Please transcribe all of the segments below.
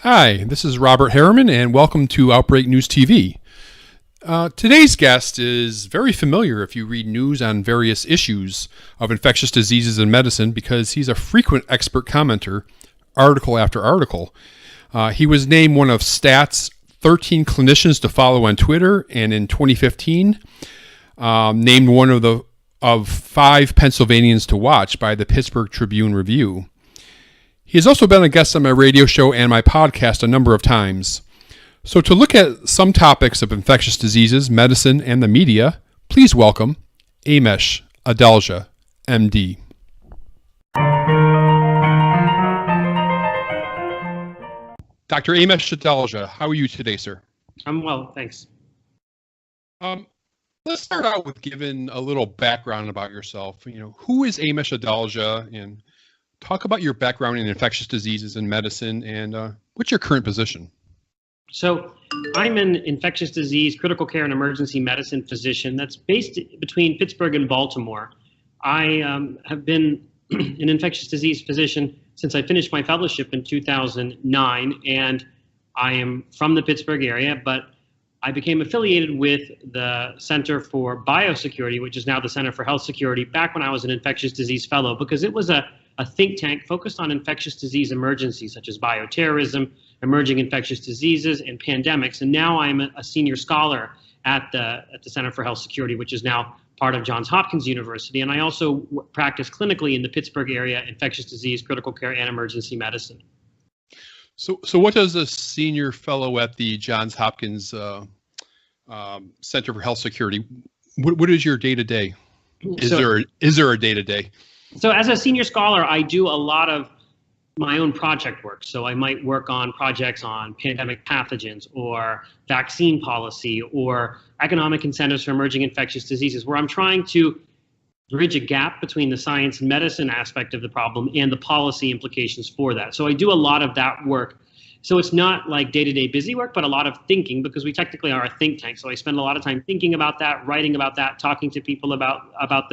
Hi, this is Robert Harriman, and welcome to Outbreak News TV. Today's guest is very familiar if you read news on various issues of infectious diseases and medicine because he's a frequent expert commenter, article after article. He was named one of Stat's 13 clinicians to follow on Twitter, and in 2015, named one of 5 Pennsylvanians to watch by the Pittsburgh Tribune Review. He has also been a guest on my radio show and my podcast a number of times. So to look at some topics of infectious diseases, medicine, and the media, please welcome Amesh Adalja, MD. Dr. Amesh Adalja, how are you today, sir? I'm well, thanks. Let's start out with giving a little background about yourself. Who is Amesh Adalja, and talk about your background in infectious diseases and medicine, and what's your current position? So I'm an infectious disease, critical care, and emergency medicine physician that's based between Pittsburgh and Baltimore. I have been an infectious disease physician since I finished my fellowship in 2009, and I am from the Pittsburgh area, but I became affiliated with the Center for Biosecurity, which is now the Center for Health Security, back when I was an infectious disease fellow, because it was a think tank focused on infectious disease emergencies such as bioterrorism, emerging infectious diseases, and pandemics. And now I'm a senior scholar at the Center for Health Security, which is now part of Johns Hopkins University. And I also practice clinically in the Pittsburgh area, infectious disease, critical care, and emergency medicine. So what does a senior fellow at the Johns Hopkins Center for Health Security, what is your day-to-day? Is there a day-to-day? So as a senior scholar, I do a lot of my own project work. So I might work on projects on pandemic pathogens or vaccine policy or economic incentives for emerging infectious diseases, where I'm trying to bridge a gap between the science and medicine aspect of the problem and the policy implications for that. So I do a lot of that work. So it's not like day-to-day busy work, but a lot of thinking, because we technically are a think tank. So I spend a lot of time thinking about that, writing about that, talking to people about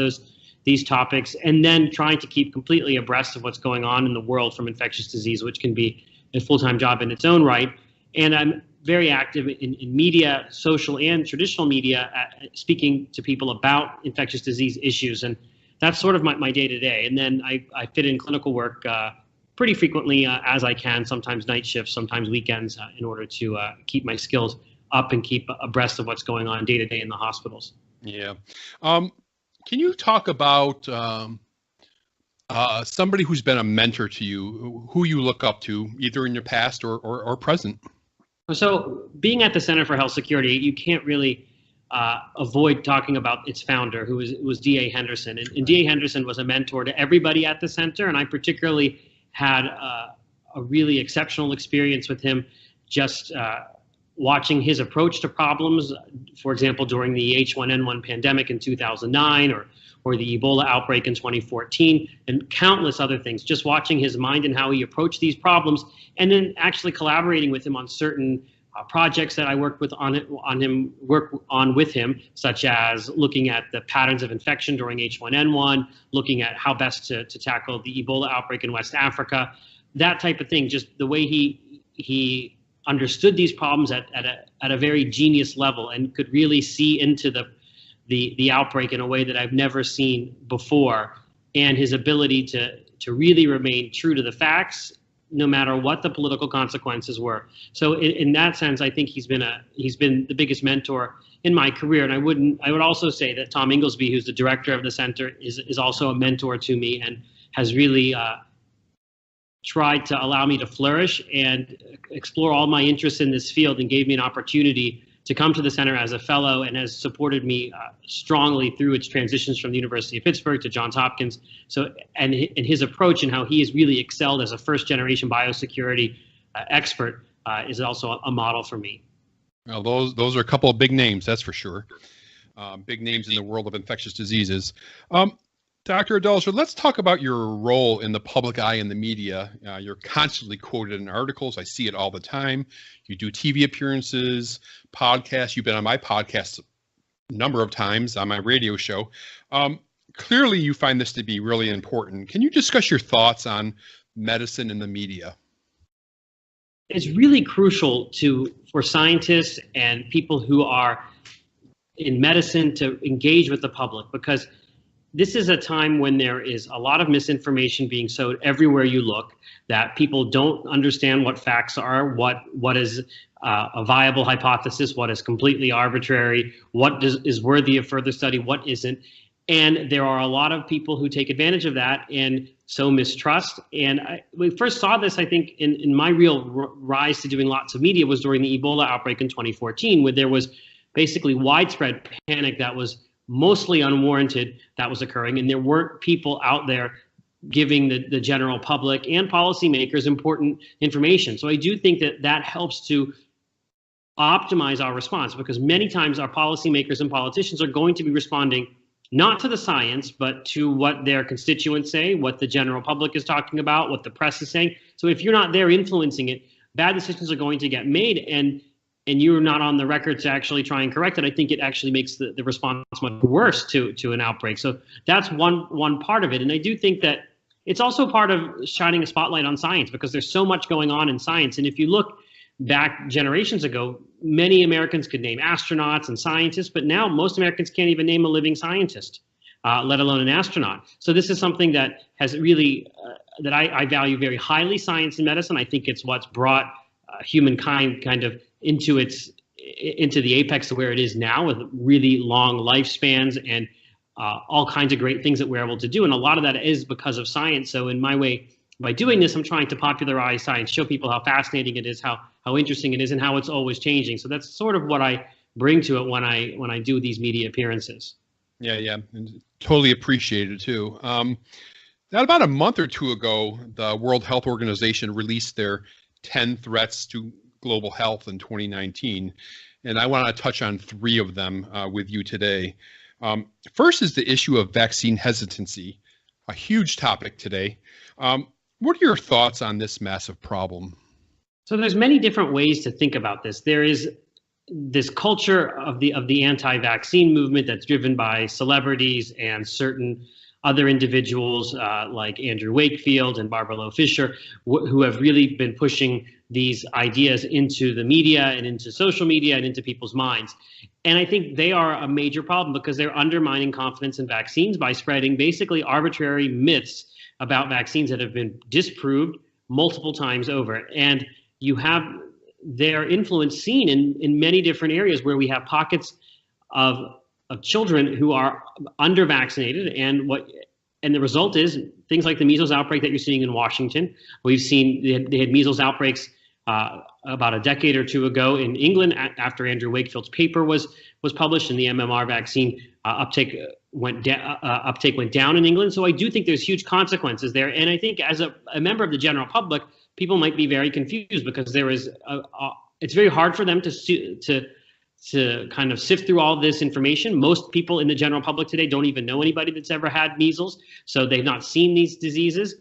these topics, and then trying to keep completely abreast of what's going on in the world from infectious disease, which can be a full-time job in its own right. And I'm very active in media, social and traditional media, speaking to people about infectious disease issues. And that's sort of my day-to-day. And then I fit in clinical work pretty frequently as I can, sometimes night shifts, sometimes weekends, in order to keep my skills up and keep abreast of what's going on day-to-day in the hospitals. Yeah. Can you talk about somebody who's been a mentor to you, who you look up to, either in your past or present? So being at the Center for Health Security, you can't really avoid talking about its founder, who was D.A. Henderson. And D.A. Henderson was a mentor to everybody at the center, and I particularly had a really exceptional experience with him, just watching his approach to problems, for example, during the H1N1 pandemic in 2009 or the Ebola outbreak in 2014, and countless other things, just watching his mind and how he approached these problems, and then actually collaborating with him on certain projects that I worked with with him, such as looking at the patterns of infection during H1N1, looking at how best to tackle the Ebola outbreak in West Africa, that type of thing, just the way he understood these problems at a very genius level and could really see into the outbreak in a way that I've never seen before, and his ability to really remain true to the facts no matter what the political consequences were. So in that sense, I think he's been the biggest mentor in my career. And I would also say that Tom Inglesby, who's the director of the center, is also a mentor to me and has really tried to allow me to flourish and explore all my interests in this field, and gave me an opportunity to come to the center as a fellow, and has supported me strongly through its transitions from the University of Pittsburgh to Johns Hopkins. So, and his approach and how he has really excelled as a first-generation biosecurity expert is also a model for me. Well, those are a couple of big names, that's for sure. Big names in the world of infectious diseases. Dr. Adalja, let's talk about your role in the public eye and the media. You're constantly quoted in articles. I see it all the time. You do TV appearances, podcasts. You've been on my podcast a number of times, on my radio show. Clearly, you find this to be really important. Can you discuss your thoughts on medicine and the media? it's really crucial for scientists and people who are in medicine to engage with the public, because this is a time when there is a lot of misinformation being sowed everywhere you look, that people don't understand what facts are, what is a viable hypothesis, what is completely arbitrary, what is worthy of further study, what isn't. And there are a lot of people who take advantage of that and sow mistrust. And we first saw this, I think, in my real rise to doing lots of media was during the Ebola outbreak in 2014, where there was basically widespread panic that was mostly unwarranted that was occurring, and there weren't people out there giving the general public and policymakers important information. So I do think that helps to optimize our response, because many times our policymakers and politicians are going to be responding not to the science, but to what their constituents say, what the general public is talking about, what the press is saying. So if you're not there influencing it, bad decisions are going to get made, and you're not on the record to actually try and correct it. I think it actually makes the response much worse to an outbreak. So that's one part of it. And I do think that it's also part of shining a spotlight on science, because there's so much going on in science. And if you look back generations ago, many Americans could name astronauts and scientists, but now most Americans can't even name a living scientist, let alone an astronaut. So this is something that has really, that I value very highly, science and medicine. I think it's what's brought humankind kind of into the apex of where it is now, with really long lifespans and all kinds of great things that we're able to do. And a lot of that is because of science. So in my way, by doing this, I'm trying to popularize science, show people how fascinating it is, how interesting it is, and how it's always changing. So that's sort of what I bring to it when I do these media appearances. Yeah, and totally appreciate it too. Now, about a month or two ago, the World Health Organization released their 10 threats to global health in 2019, and I want to touch on 3 of them with you today. First is the issue of vaccine hesitancy, a huge topic today. What are your thoughts on this massive problem? So there's many different ways to think about this. There is this culture of the anti-vaccine movement that's driven by celebrities and certain other individuals like Andrew Wakefield and Barbara Loe Fisher, who have really been pushing these ideas into the media and into social media and into people's minds. And I think they are a major problem, because they're undermining confidence in vaccines by spreading basically arbitrary myths about vaccines that have been disproved multiple times over. And you have their influence seen in many different areas where we have pockets of children who are under-vaccinated, and the result is things like the measles outbreak that you're seeing in Washington. We've seen they had measles outbreaks about a decade or two ago in England after Andrew Wakefield's paper was published, and the MMR vaccine uptake went down in England. So I do think there's huge consequences there, and I think as a member of the general public, people might be very confused, because there is it's very hard for them to kind of sift through all this information. Most people in the general public today don't even know anybody that's ever had measles, so they've not seen these diseases,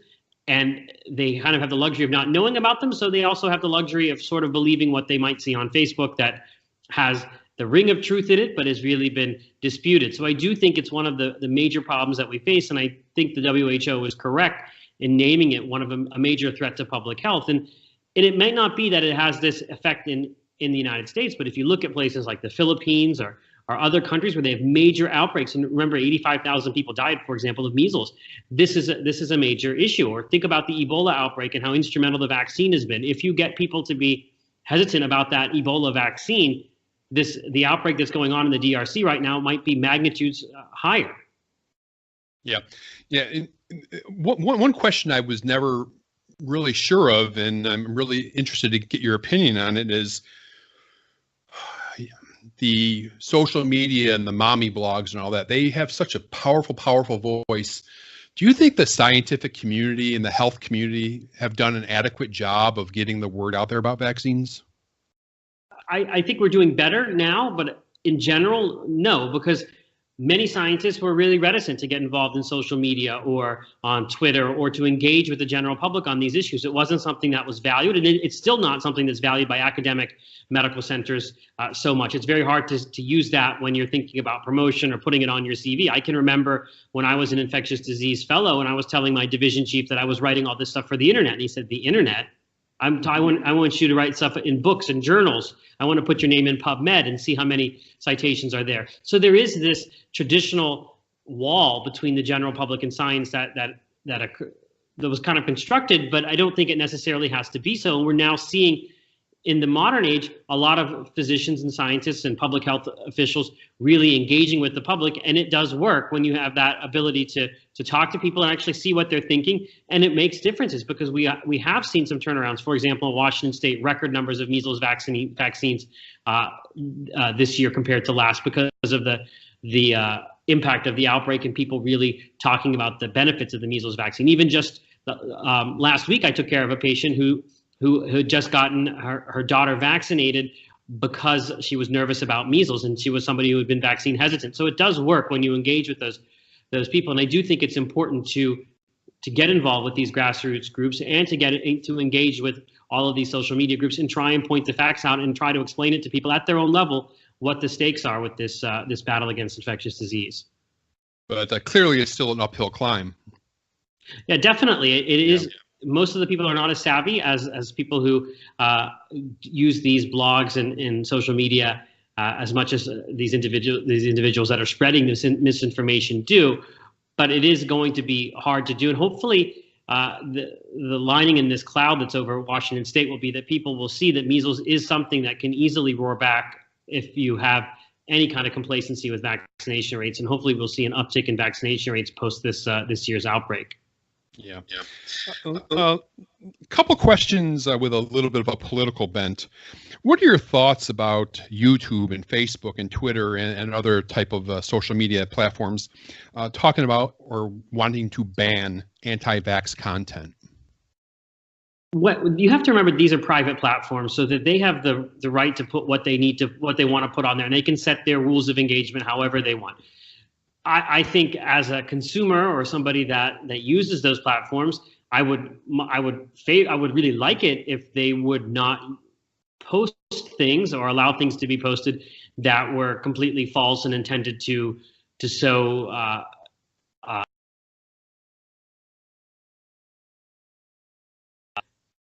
and they kind of have the luxury of not knowing about them. So they also have the luxury of sort of believing what they might see on Facebook that has the ring of truth in it, but has really been disputed. So I do think it's one of the major problems that we face, and I think the WHO is correct in naming it one of a major threat to public health. And it may not be that it has this effect in the United States, but if you look at places like the Philippines or other countries where they have major outbreaks, and remember 85,000 people died, for example, of measles, this is a major issue. Or think about the Ebola outbreak and how instrumental the vaccine has been. If you get people to be hesitant about that Ebola vaccine, the outbreak that's going on in the DRC right now might be magnitudes higher. Yeah. One question I was never really sure of, and I'm really interested to get your opinion on it, is the social media and the mommy blogs and all that. They have such a powerful voice. Do you think the scientific community and the health community have done an adequate job of getting the word out there about vaccines? I think we're doing better now, but in general, no, because many scientists were really reticent to get involved in social media or on Twitter or to engage with the general public on these issues. It wasn't something that was valued, and it's still not something that's valued by academic medical centers so much. It's very hard to use that when you're thinking about promotion or putting it on your CV. I can remember when I was an infectious disease fellow and I was telling my division chief that I was writing all this stuff for the internet, and he said, "The internet? I want you to write stuff in books and journals. I want to put your name in PubMed and see how many citations are there. So there is this traditional wall between the general public and science that was kind of constructed, but I don't think it necessarily has to be so. And we're now seeing in the modern age, a lot of physicians and scientists and public health officials really engaging with the public. And it does work when you have that ability to talk to people and actually see what they're thinking. And it makes differences because we have seen some turnarounds. For example, Washington State, record numbers of measles vaccines this year compared to last because of the impact of the outbreak and people really talking about the benefits of the measles vaccine. Even just last week, I took care of a patient who had just gotten her daughter vaccinated because she was nervous about measles, and she was somebody who had been vaccine hesitant. So it does work when you engage with those people. And I do think it's important to get involved with these grassroots groups and to engage with all of these social media groups and try and point the facts out and try to explain it to people at their own level what the stakes are with this battle against infectious disease. But clearly it's still an uphill climb. Yeah, definitely. It is. Most of the people are not as savvy as people who use these blogs and social media as much as these individuals that are spreading this misinformation do. But it is going to be hard to do, and hopefully the lining in this cloud that's over Washington State will be that people will see that measles is something that can easily roar back if you have any kind of complacency with vaccination rates, and hopefully we'll see an uptick in vaccination rates post this year's outbreak. Yeah. A couple questions with a little bit of a political bent. What are your thoughts about YouTube and Facebook and Twitter and other type of social media platforms talking about or wanting to ban anti-vax content? What you have to remember, these are private platforms, so that they have the right to put what they want to put on there, and they can set their rules of engagement however they want. I think as a consumer or somebody that uses those platforms, I would really like it if they would not post things or allow things to be posted that were completely false and intended to sow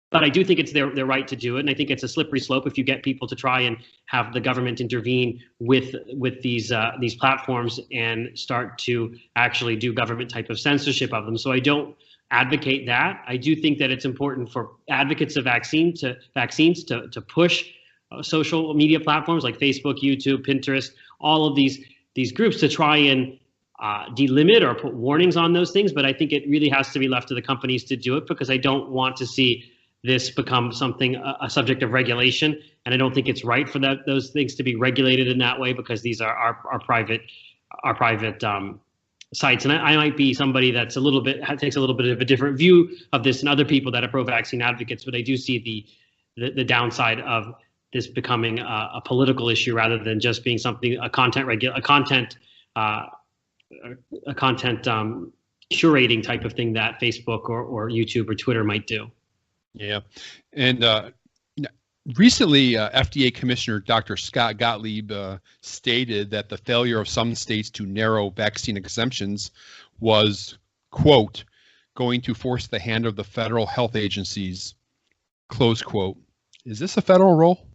but I do think it's their right to do it, and I think it's a slippery slope if you get people to try and have the government intervene with these platforms and start to actually do government type of censorship of them. So I don't advocate that. I do think that it's important for advocates of vaccines to push social media platforms like Facebook, YouTube, Pinterest, all of these groups to try and delimit or put warnings on those things. But I think it really has to be left to the companies to do it, because I don't want to see this become a subject of regulation, and I don't think it's right for those things to be regulated in that way, because these are our private sites. And I might be somebody that's takes a little bit of a different view of this than other people that are pro-vaccine advocates, but I do see the downside of this becoming a political issue rather than just being something a content curating type of thing that Facebook or YouTube or Twitter might do. Yeah. And recently, FDA Commissioner Dr. Scott Gottlieb stated that the failure of some states to narrow vaccine exemptions was, quote, going to force the hand of the federal health agencies, close quote. Is this a federal role?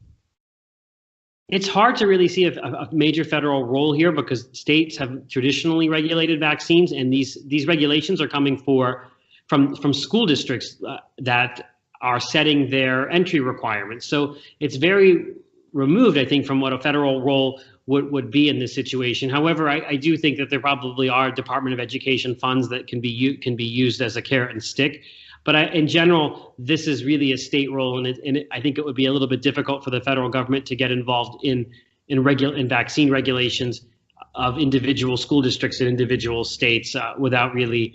It's hard to really see a major federal role here, because states have traditionally regulated vaccines, and these regulations are coming from school districts that are setting their entry requirements. So it's very removed, I think, from what a federal role would be in this situation. However, I do think that there probably are Department of Education funds that can be used as a carrot and stick. But in general, this is really a state role, and I think it would be a little bit difficult for the federal government to get involved in vaccine regulations of individual school districts in individual states without really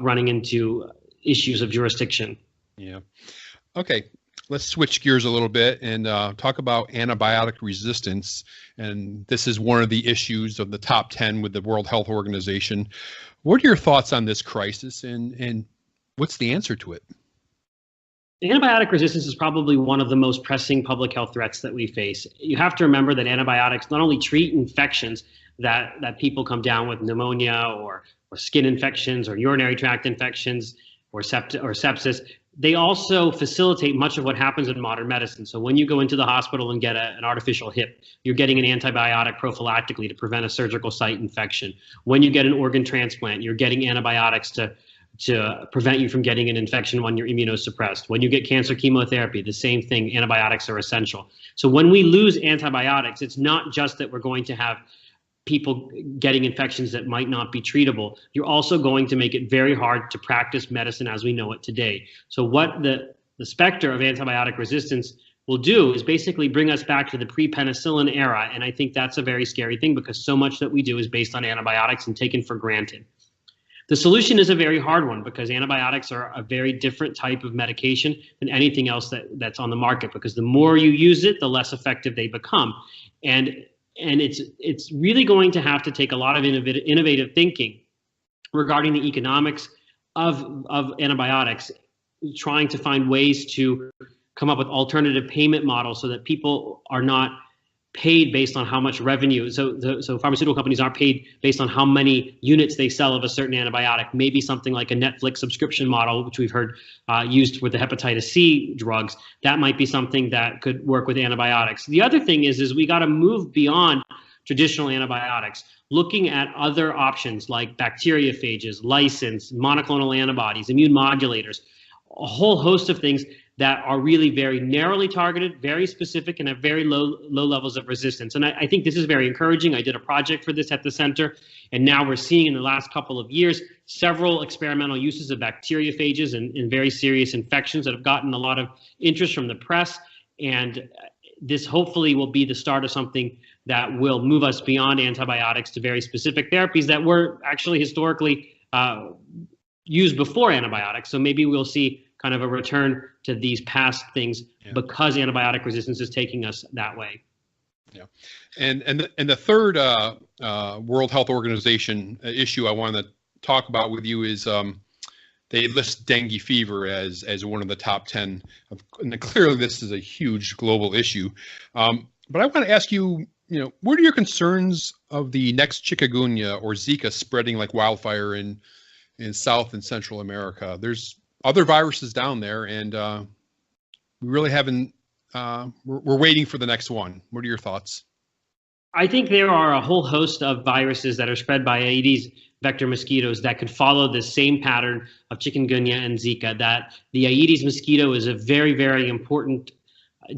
running into issues of jurisdiction. Yeah. Okay, let's switch gears a little bit and talk about antibiotic resistance. And this is one of the issues of the top 10 with the World Health Organization. What are your thoughts on this crisis, and what's the answer to it? Antibiotic resistance is probably one of the most pressing public health threats that we face. You have to remember that antibiotics not only treat infections that people come down with, pneumonia or skin infections or urinary tract infections or sepsis, they also facilitate much of what happens in modern medicine. So when you go into the hospital and get an artificial hip, you're getting an antibiotic prophylactically to prevent a surgical site infection. When you get an organ transplant, you're getting antibiotics to prevent you from getting an infection when you're immunosuppressed. When you get cancer chemotherapy, the same thing, antibiotics are essential. So when we lose antibiotics, it's not just that we're going to have people getting infections that might not be treatable. You're also going to make it very hard to practice medicine as we know it today. So what the specter of antibiotic resistance will do is basically bring us back to the pre-penicillin era. And I think that's a very scary thing because so much that we do is based on antibiotics and taken for granted. The solution is a very hard one because antibiotics are a very different type of medication than anything else that's on the market, because the more you use it, the less effective they become. And it's really going to have to take a lot of innovative thinking regarding the economics of antibiotics, trying to find ways to come up with alternative payment models so that people are not paid based on how much revenue. So pharmaceutical companies aren't paid based on how many units they sell of a certain antibiotic. Maybe something like a Netflix subscription model, which we've heard used with the hepatitis C drugs. That might be something that could work with antibiotics. The other thing is we got to move beyond traditional antibiotics, looking at other options like bacteriophages, lysins, monoclonal antibodies, immune modulators, a whole host of things that are really very narrowly targeted, very specific, and have very low levels of resistance. And I think this is very encouraging. I did a project for this at the center, and now we're seeing in the last couple of years several experimental uses of bacteriophages in very serious infections that have gotten a lot of interest from the press. And this hopefully will be the start of something that will move us beyond antibiotics to very specific therapies that were actually historically used before antibiotics. So maybe we'll see kind of a return to these past things because antibiotic resistance is taking us that way. Yeah, and the third World Health Organization issue I want to talk about with you is they list dengue fever as one of the top 10. And clearly, this is a huge global issue. But I want to ask you, what are your concerns of the next chikungunya or Zika spreading like wildfire in South and Central America? There's other viruses down there, and we really haven't. We're waiting for the next one. What are your thoughts? I think there are a whole host of viruses that are spread by Aedes vector mosquitoes that could follow the same pattern of chikungunya and Zika. That the Aedes mosquito is a very, very important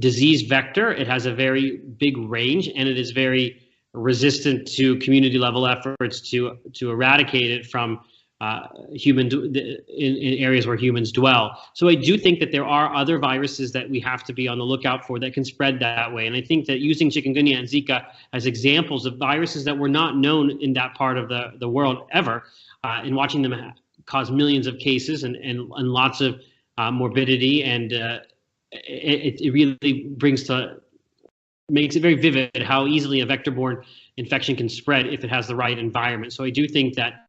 disease vector. It has a very big range, and it is very resistant to community level efforts to eradicate it from in areas where humans dwell. So I do think that there are other viruses that we have to be on the lookout for that can spread that way. And I think that using chikungunya and Zika as examples of viruses that were not known in that part of the world ever, and watching them cause millions of cases and lots of morbidity, and it really makes it very vivid how easily a vector-borne infection can spread if it has the right environment. So I do think that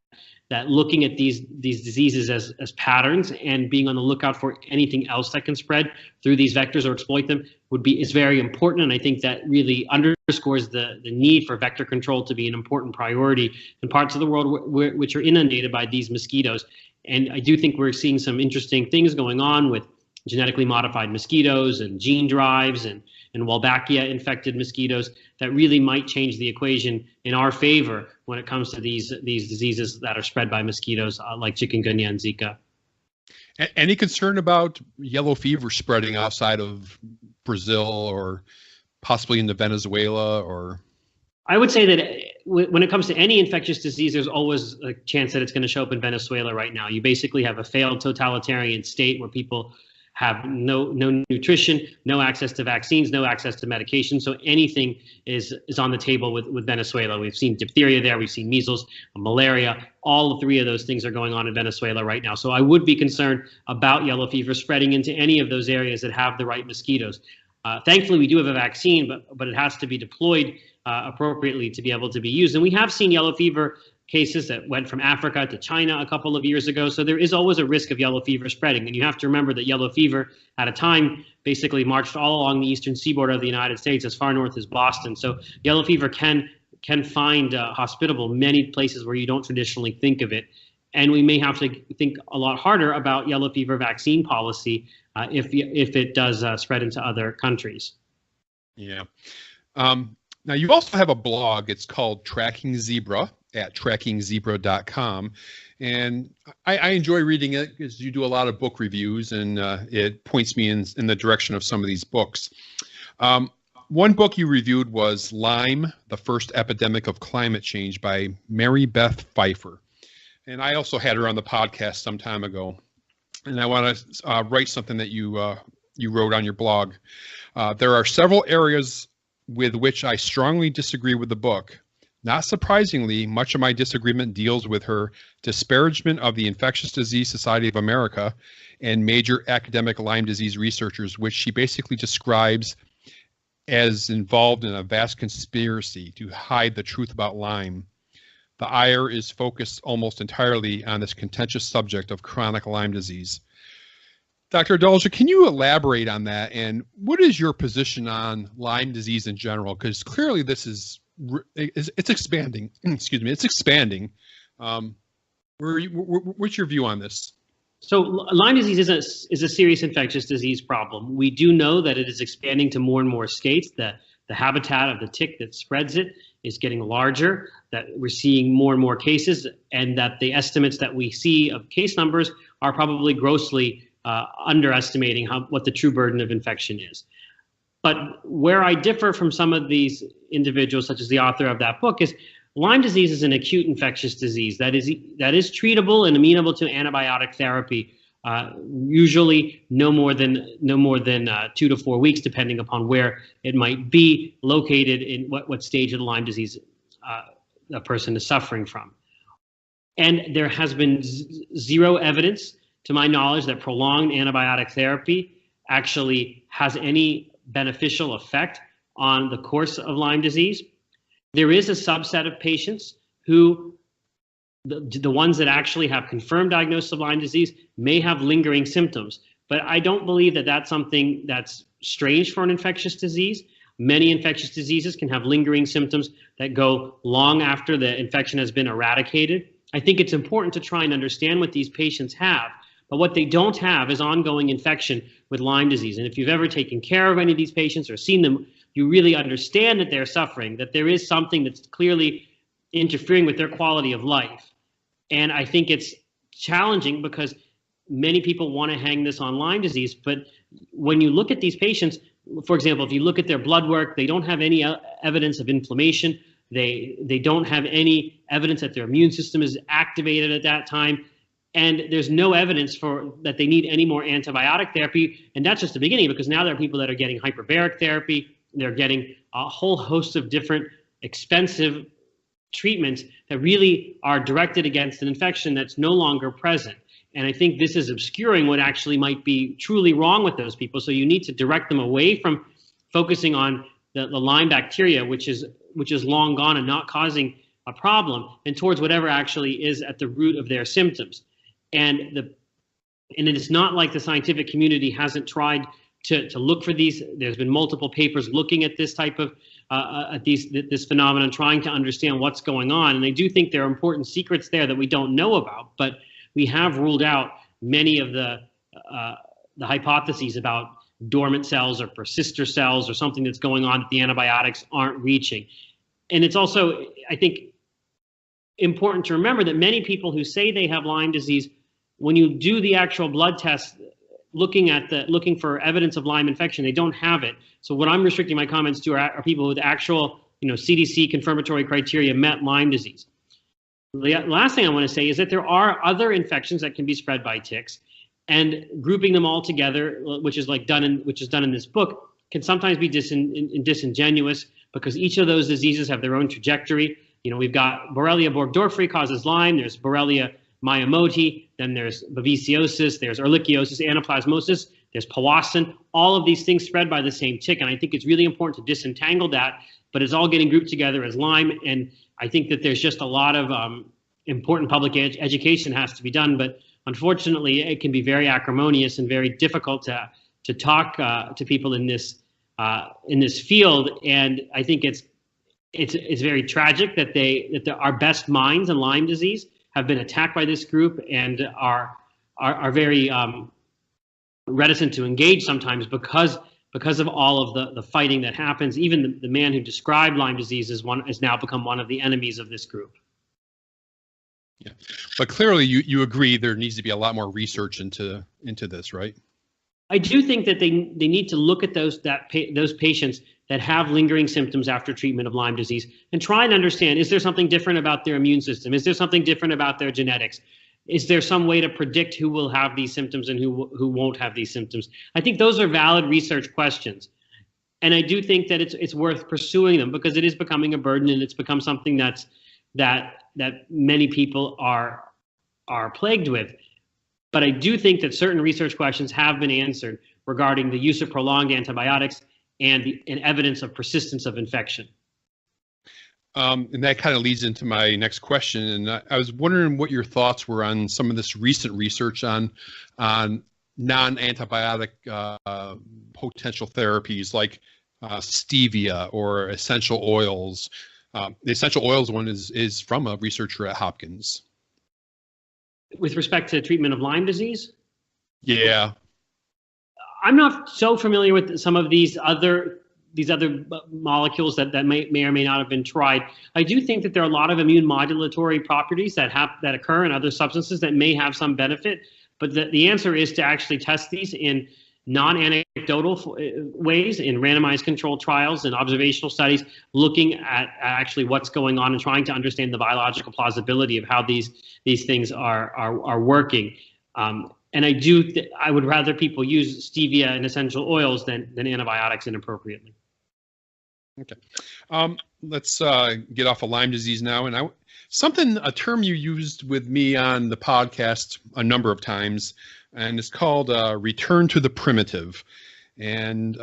looking at these diseases as patterns and being on the lookout for anything else that can spread through these vectors or exploit them is very important. And I think that really underscores the need for vector control to be an important priority in parts of the world which are inundated by these mosquitoes. And I do think we're seeing some interesting things going on with genetically modified mosquitoes and gene drives and Wolbachia infected mosquitoes that really might change the equation in our favor when it comes to these diseases that are spread by mosquitoes like chikungunya and Zika. Any concern about yellow fever spreading outside of Brazil or possibly into Venezuela? Or I would say that when it comes to any infectious disease, there's always a chance that it's going to show up in Venezuela right now. You basically have a failed totalitarian state where people have no nutrition, no access to vaccines, no access to medication. So anything is on the table with Venezuela. We've seen diphtheria there, we've seen measles, malaria. All three of those things are going on in Venezuela right now. So I would be concerned about yellow fever spreading into any of those areas that have the right mosquitoes. Thankfully, we do have a vaccine, but it has to be deployed appropriately to be able to be used. And we have seen yellow fever cases that went from Africa to China a couple of years ago. So there is always a risk of yellow fever spreading. And you have to remember that yellow fever at a time basically marched all along the eastern seaboard of the United States as far north as Boston. So yellow fever can find hospitable many places where you don't traditionally think of it. And we may have to think a lot harder about yellow fever vaccine policy if it does spread into other countries. Yeah. Now, you also have a blog. It's called Tracking Zebra at trackingzebra.com. And I enjoy reading it because you do a lot of book reviews, and it points me in the direction of some of these books. One book you reviewed was Lyme, The First Epidemic of Climate Change by Mary Beth Pfeiffer. And I also had her on the podcast some time ago. And I want to write something that you wrote on your blog. There are several areas with which I strongly disagree with the book. Not surprisingly, much of my disagreement deals with her disparagement of the Infectious Disease Society of America and major academic Lyme disease researchers, which she basically describes as involved in a vast conspiracy to hide the truth about Lyme. The ire is focused almost entirely on this contentious subject of chronic Lyme disease. Dr. Adalja, can you elaborate on that? And what is your position on Lyme disease in general? Because clearly this it's expanding. Excuse me, it's expanding. What's your view on this? So Lyme disease is a serious infectious disease problem. We do know that it is expanding to more and more states, that the habitat of the tick that spreads it is getting larger, that we're seeing more and more cases, and that the estimates that we see of case numbers are probably grossly underestimating what the true burden of infection is. But where I differ from some of these individuals, such as the author of that book, is Lyme disease is an acute infectious disease that is treatable and amenable to antibiotic therapy, usually no more than 2 to 4 weeks, depending upon where it might be located in what stage of the Lyme disease a person is suffering from. And there has been zero evidence, to my knowledge, that prolonged antibiotic therapy actually has any beneficial effect on the course of Lyme disease. There is a subset of patients who, the ones that actually have confirmed diagnosis of Lyme disease, may have lingering symptoms. But I don't believe that that's something that's strange for an infectious disease. Many infectious diseases can have lingering symptoms that go long after the infection has been eradicated. I think it's important to try and understand what these patients have. But what they don't have is ongoing infection with Lyme disease. And if you've ever taken care of any of these patients or seen them, you really understand that they're suffering, that there is something that's clearly interfering with their quality of life. And I think it's challenging because many people want to hang this on Lyme disease. But when you look at these patients, for example, if you look at their blood work, they don't have any evidence of inflammation. They don't have any evidence that their immune system is activated at that time. And there's no evidence that they need any more antibiotic therapy. And that's just the beginning, because now there are people that are getting hyperbaric therapy. They're getting a whole host of different expensive treatments that really are directed against an infection that's no longer present. And I think this is obscuring what actually might be truly wrong with those people. So you need to direct them away from focusing on the Lyme bacteria, which is long gone and not causing a problem, and towards whatever actually is at the root of their symptoms. And it is not like the scientific community hasn't tried to look for these. There's been multiple papers looking at this type of this phenomenon, trying to understand what's going on. And I do think there are important secrets there that we don't know about, but we have ruled out many of the hypotheses about dormant cells or persister cells or something that's going on that the antibiotics aren't reaching. And it's also, I think, important to remember that many people who say they have Lyme disease, when you do the actual blood test, looking for evidence of Lyme infection, they don't have it. So what I'm restricting my comments to are people with actual, CDC confirmatory criteria met Lyme disease. The last thing I want to say is that there are other infections that can be spread by ticks, and grouping them all together, which is done in this book, can sometimes be disingenuous, because each of those diseases have their own trajectory. We've got Borrelia burgdorferi causes Lyme. There's Borrelia myomoti, then there's babesiosis, there's ehrlichiosis, anaplasmosis, there's powassan. All of these things spread by the same tick, and I think it's really important to disentangle that, but it's all getting grouped together as Lyme, and I think that there's just a lot of important public education has to be done, but unfortunately it can be very acrimonious and very difficult to talk to people in this field, and I think it's very tragic that our best minds in Lyme disease have been attacked by this group and are very reticent to engage sometimes because of all of the fighting that happens. Even the man who described Lyme disease has now become one of the enemies of this group. Yeah, but clearly you agree there needs to be a lot more research into this, right? I do think that they need to look at those patients that have lingering symptoms after treatment of Lyme disease and try and understand, is there something different about their immune system? Is there something different about their genetics? Is there some way to predict who will have these symptoms and who won't have these symptoms? I think those are valid research questions. And I do think that it's worth pursuing them because it is becoming a burden and it's become something that many people are plagued with. But I do think that certain research questions have been answered regarding the use of prolonged antibiotics and evidence of persistence of infection. And that kind of leads into my next question. And I was wondering what your thoughts were on some of this recent research on non-antibiotic potential therapies like stevia or essential oils. The essential oils one is from a researcher at Hopkins. With respect to treatment of Lyme disease? Yeah. I'm not so familiar with some of these other molecules that may or may not have been tried. I do think that there are a lot of immune modulatory properties that occur in other substances that may have some benefit, but the answer is to actually test these in non-anecdotal ways, in randomized controlled trials and observational studies, looking at actually what's going on and trying to understand the biological plausibility of how these things are working. And I would rather people use stevia and essential oils than antibiotics inappropriately. Okay. Let's get off of Lyme disease now. And a term you used with me on the podcast a number of times, and it's called return to the primitive. And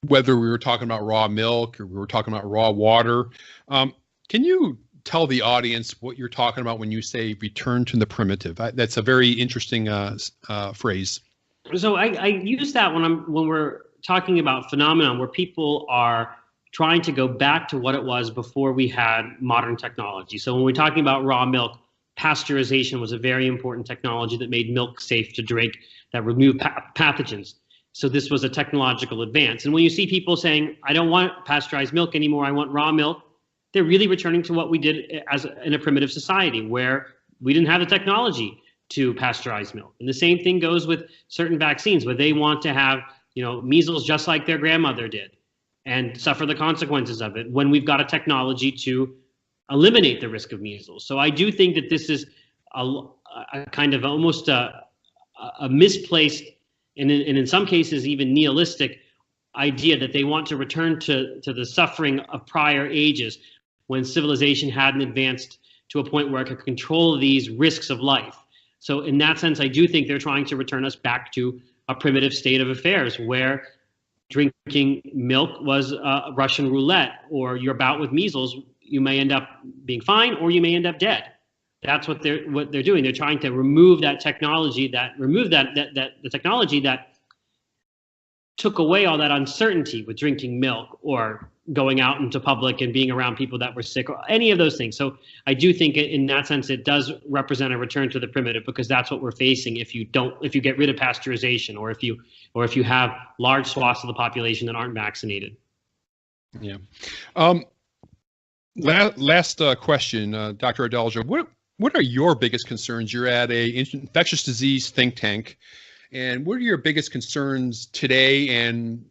whether we were talking about raw milk or we were talking about raw water, can you tell the audience what you're talking about when you say return to the primitive? That's a very interesting phrase. So I use that when we're talking about phenomenon where people are trying to go back to what it was before we had modern technology. So when we're talking about raw milk, pasteurization was a very important technology that made milk safe to drink, that removed pathogens. So this was a technological advance. And when you see people saying, I don't want pasteurized milk anymore, I want raw milk, they're really returning to what we did in a primitive society where we didn't have the technology to pasteurize milk. And the same thing goes with certain vaccines where they want to have, measles just like their grandmother did and suffer the consequences of it when we've got a technology to eliminate the risk of measles. So I do think that this is a kind of almost a misplaced and in some cases even nihilistic idea that they want to return to the suffering of prior ages when civilization hadn't advanced to a point where it could control these risks of life. So in that sense, I do think they're trying to return us back to a primitive state of affairs where drinking milk was Russian roulette, or your bout with measles, you may end up being fine or you may end up dead. That's what they're doing. They're trying to remove that technology the technology that took away all that uncertainty with drinking milk or going out into public and being around people that were sick or any of those things. So I do think in that sense, it does represent a return to the primitive because that's what we're facing if you get rid of pasteurization or if you have large swaths of the population that aren't vaccinated. Yeah. Last question, Dr. Adalja, what are your biggest concerns? You're at a infectious disease think tank. And what are your biggest concerns today and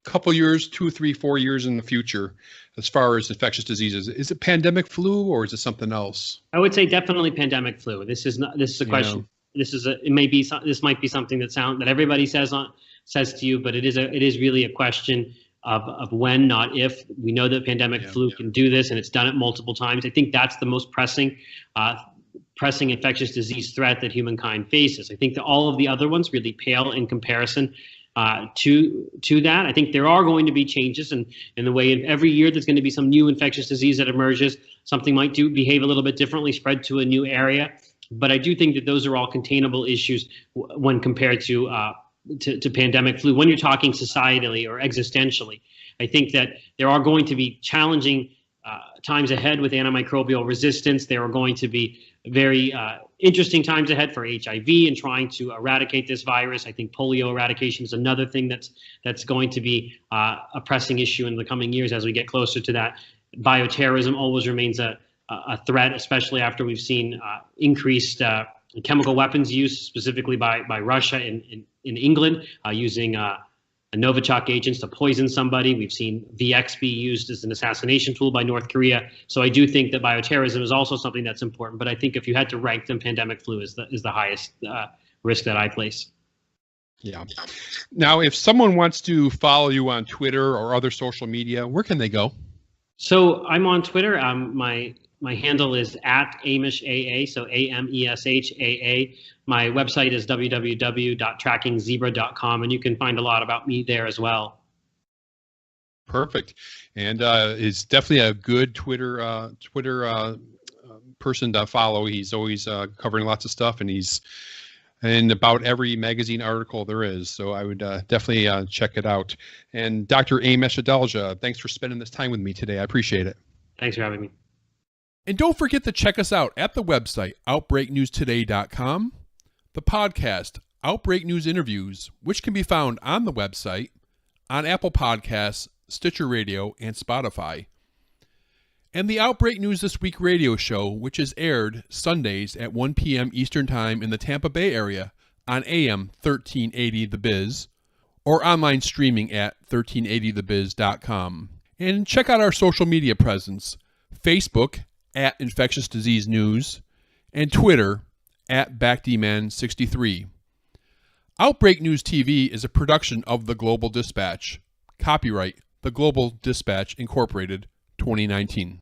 a couple years, 2, 3, 4 years in the future as far as infectious diseases? Is it pandemic flu or is it something else? I would say definitely pandemic flu. This is a question. Yeah. This might be something that everybody says to you, but it is really a question of when, not if. We know that pandemic flu can do this, and it's done it multiple times. I think that's the most pressing infectious disease threat that humankind faces. I think that all of the other ones really pale in comparison to that. I think there are going to be changes in the way every year there's going to be some new infectious disease that emerges. Something might behave a little bit differently, spread to a new area. But I do think that those are all containable issues when compared to pandemic flu. When you're talking societally or existentially, I think that there are going to be challenging times ahead with antimicrobial resistance. There are going to be very interesting times ahead for HIV and trying to eradicate this virus. I think polio eradication is another thing that's going to be a pressing issue in the coming years as we get closer to that. Bioterrorism always remains a threat, especially after we've seen increased chemical weapons use, specifically by Russia in England, using Novichok agents to poison somebody. We've seen VX be used as an assassination tool by North Korea. So I do think that bioterrorism is also something that's important. But I think if you had to rank them, pandemic flu is the highest risk that I place. Yeah. Now, if someone wants to follow you on Twitter or other social media, where can they go? So I'm on Twitter. My handle is at AmeshAA, so AMESHAA. My website is www.trackingzebra.com, and you can find a lot about me there as well. Perfect. And it's definitely a good Twitter person to follow. He's always covering lots of stuff, and he's in about every magazine article there is. So I would definitely check it out. And Dr. Amesh Adalja, thanks for spending this time with me today. I appreciate it. Thanks for having me. And don't forget to check us out at the website, OutbreakNewsToday.com, the podcast, Outbreak News Interviews, which can be found on the website, on Apple Podcasts, Stitcher Radio, and Spotify, and the Outbreak News This Week radio show, which is aired Sundays at 1 p.m. Eastern Time in the Tampa Bay area on AM 1380 The Biz, or online streaming at 1380thebiz.com. And check out our social media presence, Facebook at Infectious Disease News, and Twitter at BackDman63. Outbreak News TV is a production of The Global Dispatch. Copyright The Global Dispatch Incorporated, 2019.